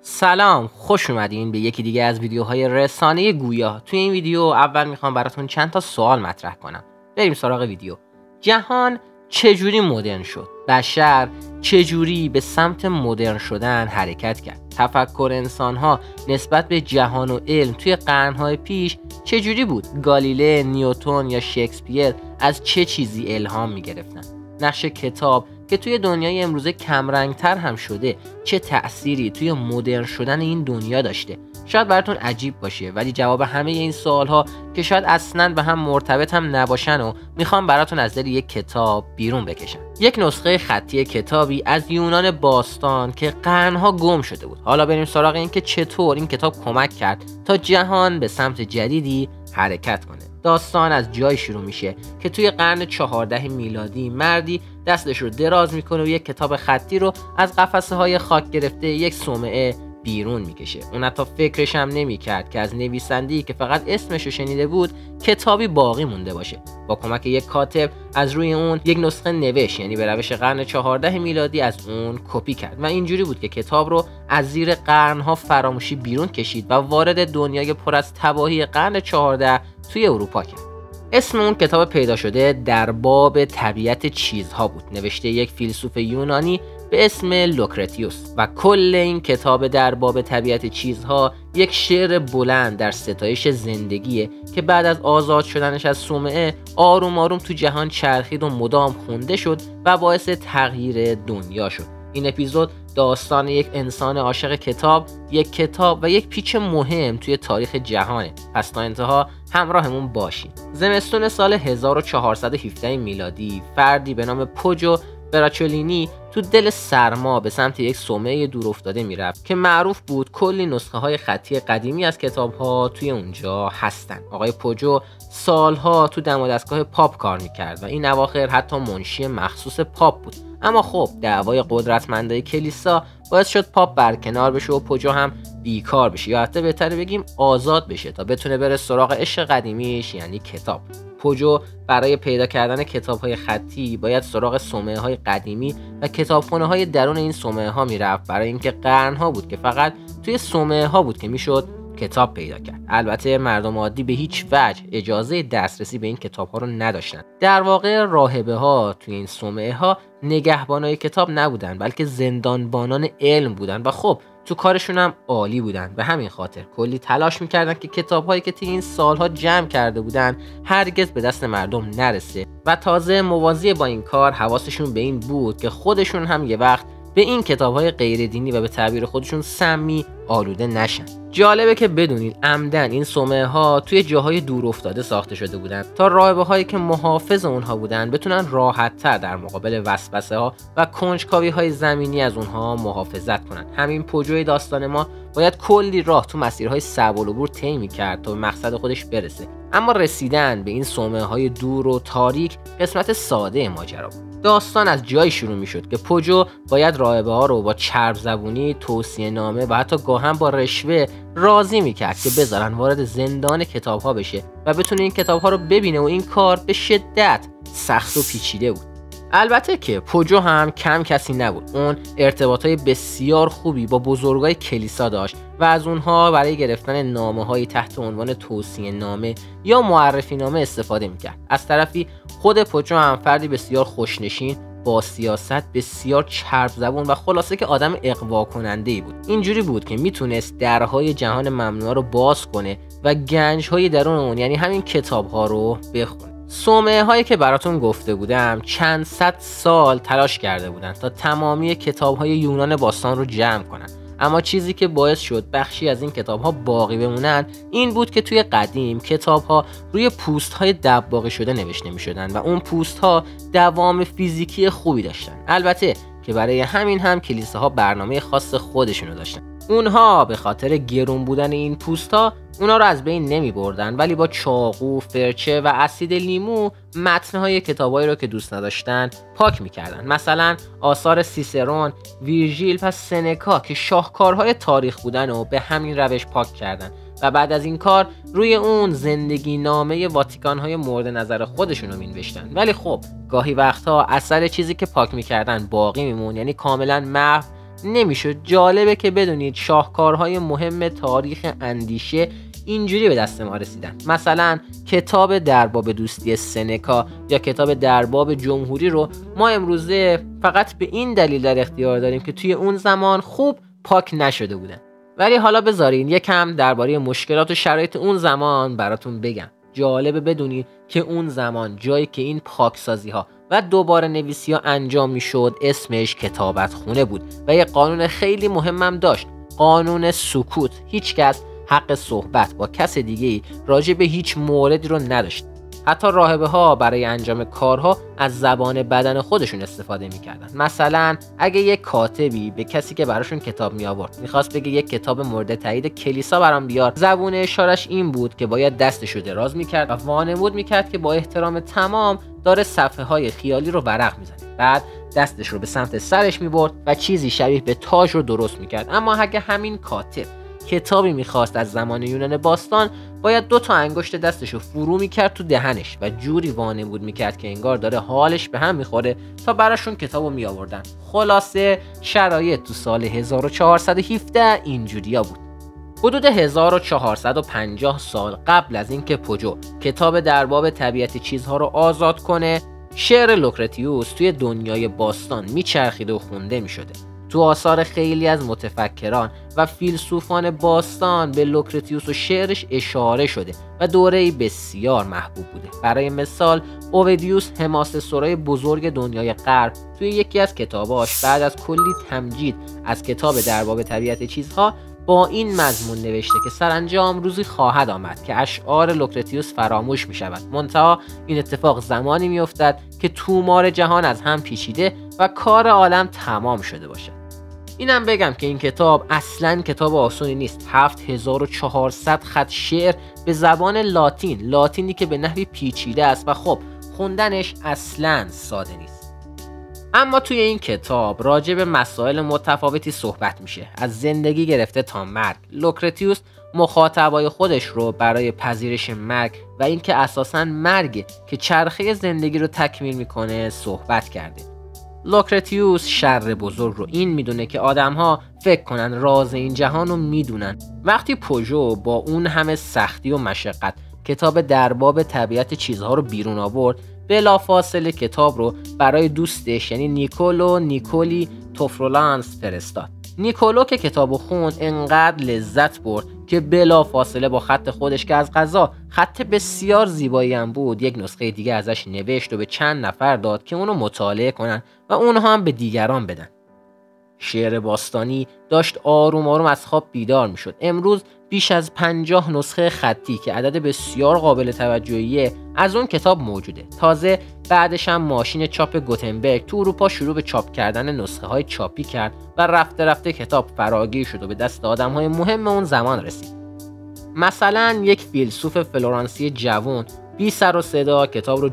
سلام، خوش اومدین به یکی دیگه از ویدیوهای رسانه گویا. توی این ویدیو اول میخوام براتون چند تا سوال مطرح کنم. بریم سراغ ویدیو. جهان چجوری مدرن شد؟ بشر چجوری به سمت مدرن شدن حرکت کرد؟ تفکر انسانها نسبت به جهان و علم توی قرنهای پیش چجوری بود؟ گالیله، نیوتن یا شکسپیر از چه چیزی الهام میگرفتن؟ نقش کتاب که توی دنیای امروزه کمرنگتر هم شده چه تأثیری توی مدرن شدن این دنیا داشته؟ شاید براتون عجیب باشه، ولی جواب همه این سوالها که شاید اصلاً به هم مرتبط هم نباشن و میخوام براتون از دل یک کتاب بیرون بکشم. یک نسخه خطی کتابی از یونان باستان که قرنها گم شده بود. حالا بریم سراغ این که چطور این کتاب کمک کرد تا جهان به سمت جدیدی حرکت کنه. داستان از جای شروع میشه که توی قرن 14 میلادی مردی دستش رو دراز میکنه و یک کتاب خطی رو از قفسه های خاک گرفته یک صومعه بیرون میکشه. اون حتی فکرش هم نمیکرد که از نویسنده‌ای که فقط اسمش رو شنیده بود کتابی باقی مونده باشه. با کمک یک کاتب از روی اون یک نسخه نوشت، یعنی به روش قرن 14 میلادی از اون کپی کرد و اینجوری بود که کتاب رو از زیر قرنها فراموشی بیرون کشید و وارد دنیای پر از تباهی قرن 14 توی اروپا کرد. اسم اون کتاب پیدا شده در باب طبیعت چیزها بود، نوشته یک فیلسوف یونانی به اسم لوکرتیوس، و کل این کتاب در باب طبیعت چیزها یک شعر بلند در ستایش زندگیه که بعد از آزاد شدنش از صومعه آروم آروم تو جهان چرخید و مدام خونده شد و باعث تغییر دنیا شد. این اپیزود داستان یک انسان عاشق کتاب، یک کتاب و یک پیچ مهم توی تاریخ جهانه. پس تا انتها همراهمون باشین. زمستون سال 1417 میلادی فردی به نام پوجو براچولینی تو دل سرما به سمت یک صومعه دور افتاده میرفت که معروف بود کلی نسخه های خطی قدیمی از کتاب ها توی اونجا هستن. آقای پوجو سالها تو دم و دستگاه پاپ کار میکرد و این اواخر حتی منشی مخصوص پاپ بود. اما خب دعوای قدرتمندای کلیسا باعث شد پاپ برکنار بشه و پوجو هم بیکار بشه، یا حتی بهتره بگیم آزاد بشه تا بتونه بره سراغ عشق قدیمیش یعنی کتاب. پوجو برای پیدا کردن کتاب‌های خطی باید سراغ صومعه‌های قدیمی و کتابخونه‌های درون این صومعه‌ها میرفت، برای اینکه قرن‌ها بود که فقط توی صومعه‌ها بود که میشد کتاب پیدا کرد. البته مردم عادی به هیچ وجه اجازه دسترسی به این کتاب‌ها رو نداشتن. در واقع راهبه‌ها توی این صومعه‌ها نگهبانای کتاب نبودن، بلکه زندانبانان علم بودن و خب تو کارشون هم عالی بودن. به همین خاطر کلی تلاش میکردن که کتاب‌هایی که طی این سالها جمع کرده بودن هرگز به دست مردم نرسه و تازه موازی با این کار حواسشون به این بود که خودشون هم یه وقت به این کتاب‌های غیر دینی و به تعبیر خودشون سمی آلوده نشن. جالبه که بدونید عمدن این صومعه‌ها توی جاهای دور افتاده ساخته شده بودن تا راهبه‌هایی که محافظ اونها بودن بتونن راحت‌تر در مقابل وسوسه‌ها و کنجکاوی‌های زمینی از اونها محافظت کنن. همین پوجوی داستان ما باید کلی راه تو مسیرهای صعب العبور طی می‌کرد تا به مقصد خودش برسه، اما رسیدن به این صومعه‌های دور و تاریک قسمت ساده ماجرا بود. داستان از جایی شروع می‌شد که پوجو باید راهبه‌ها رو با چرب زبونی، توصیه نامه و حتی گاهن با رشوه راضی میکرد که بذارن وارد زندان کتاب‌ها بشه و بتونه این کتاب‌ها رو ببینه و این کار به شدت سخت و پیچیده بود. البته که پوجو هم کم کسی نبود. اون ارتباطای بسیار خوبی با بزرگای کلیسا داشت و از اونها برای گرفتن نامه‌های تحت عنوان توصیه نامه یا معرفی نامه استفاده میکرد. از طرفی خود پوجو هم فردی بسیار خوشنشین، با سیاست، بسیار چرب زبون و خلاصه که آدم اغوا کننده‌ای بود. اینجوری بود که میتونست درهای جهان ممنوعه رو باز کنه و گنج‌های درون اون یعنی همین کتاب‌ها رو بخونه. صومعه‌هایی که براتون گفته بودم چند صد سال تلاش کرده بودن تا تمامی کتاب‌های یونان باستان رو جمع کنن، اما چیزی که باعث شد بخشی از این کتاب‌ها باقی بمونن این بود که توی قدیم کتاب‌ها روی پوست‌های دباغی شده نوشته می‌شدن و اون پوست‌ها دوام فیزیکی خوبی داشتن. البته که برای همین هم کلیساها برنامه خاص خودشونو داشتن. اونها به خاطر گرون بودن این پوست‌ها اونا رو از بین نمی بردن، ولی با چاقو، فرچه و اسید لیمو متن‌های کتابایی رو که دوست نداشتن پاک می‌کردن. مثلا آثار سیسرون، ویرژیل و سنکا که شاهکارهای تاریخ بودن و به همین روش پاک کردن و بعد از این کار روی اون زندگی نامه واتیکان‌های مورد نظر خودشون رو می‌نوشتن. ولی خب گاهی وقتها اثر چیزی که پاک می‌کردن باقی میمون، یعنی کاملا محو نمیشد. جالبه که بدونید شاهکارهای مهم تاریخ اندیشه اینجوری به دست ما رسیدن. مثلا کتاب در باب دوستی سنکا یا کتاب در باب جمهوری رو ما امروزه فقط به این دلیل در اختیار داریم که توی اون زمان خوب پاک نشده بودن. ولی حالا بذارین یکم درباره مشکلات و شرایط اون زمان براتون بگم. جالبه بدونید که اون زمان جایی که این پاکسازی ها و دوباره نویسی ها انجام میشد اسمش کتابت خونه بود و یه قانون خیلی مهمم داشت، قانون سکوت. هیچ کس حق صحبت با کس دیگه‌ای راجع به هیچ موردی رو نداشت. حتی راهبه ها برای انجام کارها از زبان بدن خودشون استفاده میکردن. مثلا اگه یک کاتبی به کسی که براشون کتاب می آورد میخواست بگه یک کتاب مورد تایید کلیسا برام بیار، زبون اشارش این بود که باید دستشو دراز میکرد و وانمود میکرد که با احترام تمام داره صفحه های خیالی رو ورق میزنه. بعد دستش رو به سمت سرش میبرد و چیزی شبیه به تاج رو درست میکرد. اما اگه همین کاتب کتابی میخواست از زمان یونان باستان، باید 2 تا انگشت دستشو فرو میکرد تو دهنش و جوری وانمود میکرد که انگار داره حالش به هم میخوره تا براشون کتابو میآوردن. خلاصه شرایط تو سال 1417 اینجوریا بود. حدود 1450 سال قبل از اینکه پوجو کتاب در باب طبیعت چیزها رو آزاد کنه، شعر لوکرتیوس توی دنیای باستان میچرخیده و خونده میشده. تو آثار خیلی از متفکران و فیلسوفان باستان به لوکرتیوس و شعرش اشاره شده و دوره‌ای بسیار محبوب بوده. برای مثال اویدیوس، حماسه سرای بزرگ دنیای غرب، توی یکی از کتاباش بعد از کلی تمجید از کتاب در باب طبیعت چیزها با این مضمون نوشته که سرانجام روزی خواهد آمد که اشعار لوکرتیوس فراموش می شود. منتها این اتفاق زمانی می افتد که تومار جهان از هم پیچیده و کار عالم تمام شده باشد. اینم بگم که این کتاب اصلاً کتاب آسونی نیست. 7400 خط شعر به زبان لاتینی که به نحوی پیچیده است و خب خوندنش اصلاً ساده نیست. اما توی این کتاب راجع به مسائل متفاوتی صحبت میشه، از زندگی گرفته تا مرگ. لوکرتیوس مخاطبای خودش رو برای پذیرش مرگ و اینکه اساساً مرگ که چرخه زندگی رو تکمیل میکنه صحبت کرده. لوکرتیوس شر بزرگ رو این میدونه که آدم‌ها فکر کنن راز این جهان رو میدونن. وقتی پوژو با اون همه سختی و مشقت کتاب در باب طبیعت چیزها رو بیرون آورد، بلافاصله کتاب رو برای دوستش یعنی نیکولی توفرولانس فرستاد. نیکولو که کتابو خوند انقدر لذت برد که بلافاصله با خط خودش که از قضا خط بسیار زیبایی هم بود یک نسخه دیگه ازش نوشت و به چند نفر داد که اونو مطالعه کنن و اونها هم به دیگران بدن. شعر باستانی داشت آروم آروم از خواب بیدار می شد. امروز بیش از 50 نسخه خطی که عدد بسیار قابل توجهیه از اون کتاب موجوده. تازه بعدش هم ماشین چاپ گوتنبرگ تو اروپا شروع به چاپ کردن نسخه های چاپی کرد و رفته رفته کتاب فراگیر شد و به دست آدم های مهم اون زمان رسید. مثلا یک فیلسوف فلورانسی جوان بی سر و صدا کتاب رو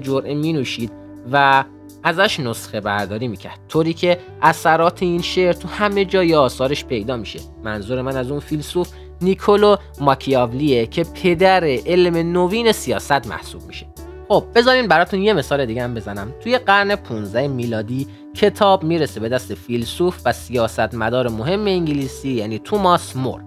جرعه می نوشید و ازش نسخه برداری میکرد، طوری که اثرات این شعر تو همه جای آثارش پیدا میشه. منظور من از اون فیلسوف نیکولو ماکیاولیه که پدر علم نوین سیاست محسوب میشه. خب بذارین براتون یه مثال دیگه هم بزنم. توی قرن 15 میلادی کتاب میرسه به دست فیلسوف و سیاستمدار مهم انگلیسی یعنی توماس مور.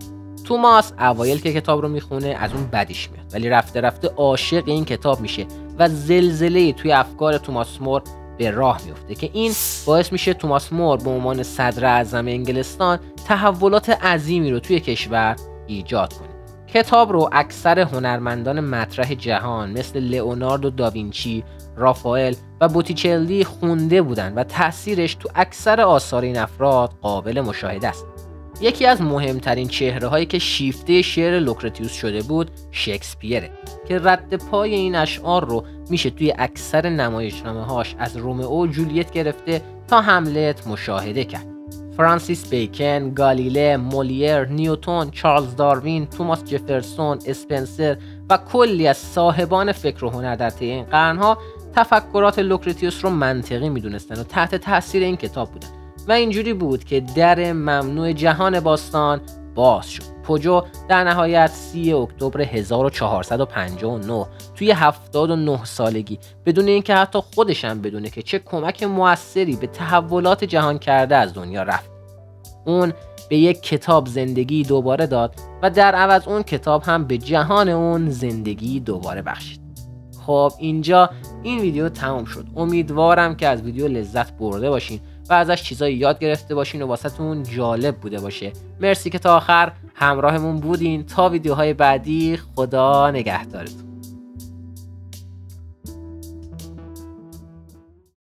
توماس اوایل که کتاب رو میخونه از اون بدیش میاد، ولی رفته رفته عاشق این کتاب میشه و زلزله‌ای توی افکار توماس مور به راه میفته که این باعث میشه توماس مور به عنوان صدر اعظم انگلستان تحولات عظیمی رو توی کشور ایجاد کنه. کتاب رو اکثر هنرمندان مطرح جهان مثل لئوناردو داوینچی، رافائل و بوتیچلی خونده بودن و تأثیرش تو اکثر آثار این افراد قابل مشاهده است. یکی از مهمترین چهره‌هایی که شیفته شعر لوکرتیوس شده بود شکسپیره که رد پای این اشعار رو میشه توی اکثر نمایشنامه‌هاش از رومئو و جولیت گرفته تا هملت مشاهده کرد. فرانسیس بیکن، گالیله، مولیر، نیوتن، چارلز داروین، توماس جفرسون، اسپنسر و کلی از صاحبان فکر و هنر در طی این قرن‌ها تفکرات لوکرتیوس رو منطقی میدونستن و تحت تاثیر این کتاب بودن و اینجوری بود که در ممنوع جهان باستان باز شد. پوجو در نهایت 3 اکتبر 1459 توی 79 سالگی بدون اینکه حتی خودش هم بدونه که چه کمک موثری به تحولات جهان کرده از دنیا رفت. اون به یک کتاب زندگی دوباره داد و در عوض اون کتاب هم به جهان اون زندگی دوباره بخشید. خب اینجا این ویدیو تمام شد. امیدوارم که از ویدیو لذت برده باشین و ازش چیزایی یاد گرفته باشین و واسهتون جالب بوده باشه. مرسی که تا آخر همراهمون بودین. تا ویدیوهای بعدی، خدا نگهدارتون.